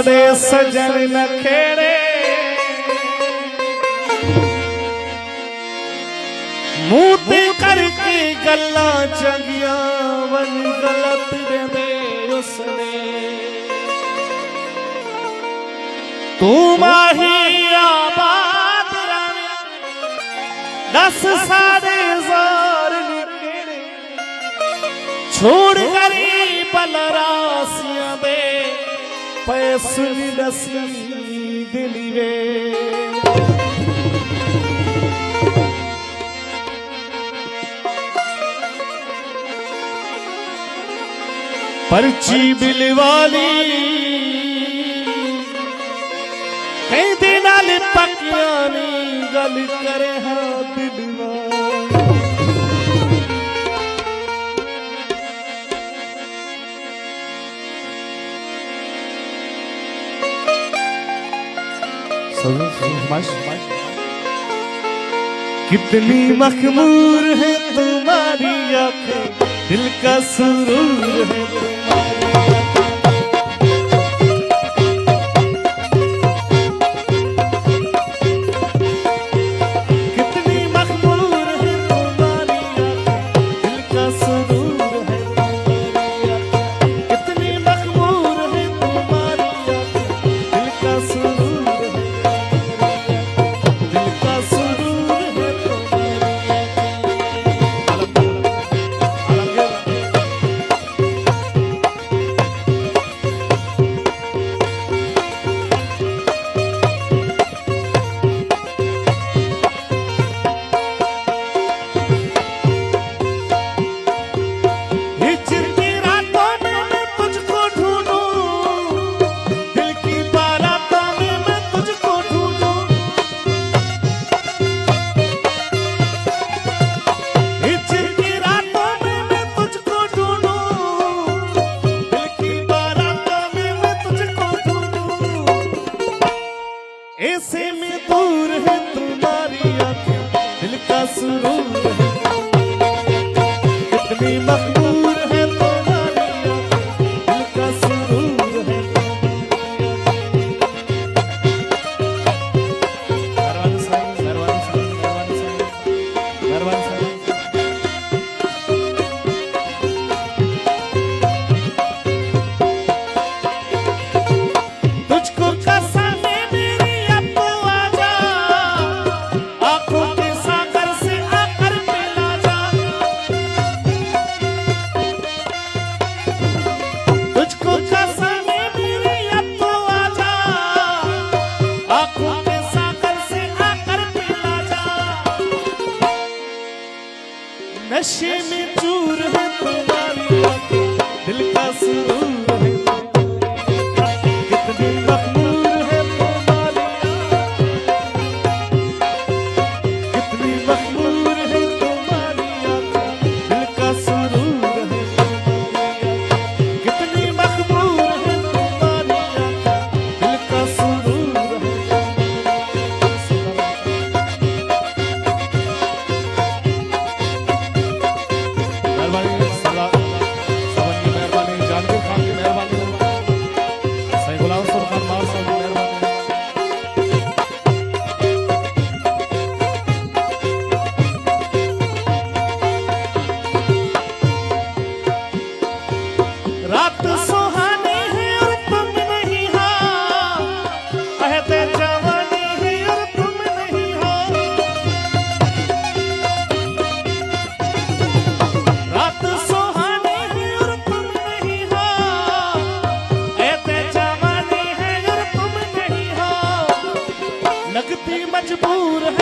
साढ़े सजन नखेड़े मुंह ते करके गल्ला चंगिया वन गलत दे उसने तू माही आबाद दस साढ़े जार निकले छोड़ गरीब लरासियां दे पैसुनी दसी दिली वे पर्ची बिल वाली कई दिन पकियानी गल करे हाँ दिलवा कितनी मखमूर है तुम्हारी आंखें दिल का सुरूर है कितनी मखमूर है तुम्हारी आंखें दिल का सुरूर है कितनी मखमूर है तुम्हारी आंखें दिल का सुरूर है दिल का सुरूर है ऐसे में दूर है तुम्हारी आंखें दिल का सुरूर है कितनी मखमूर है तुम्हारी आंखें दिल का सुरूर है दरवान साईं दरवान साईं दरवान साईं दरवान साईं तुझको कसम नशे में चूर है तुम्हारी आंखें दिल का सुरूर है कितनी मखमूर है तुम्हारी कितनी मखमूर है तुम्हारी आंखें दिल का सुरूर है कितनी मखमूर है तुम्हारी आंखें दिल का सुरूर है रात सुहानी है और तुम नहीं हो कहते जवानी है और तुम नहीं हो रात सुहानी है और तुम नहीं हो कहते जवानी है और तुम नहीं हो लगती मजबूर है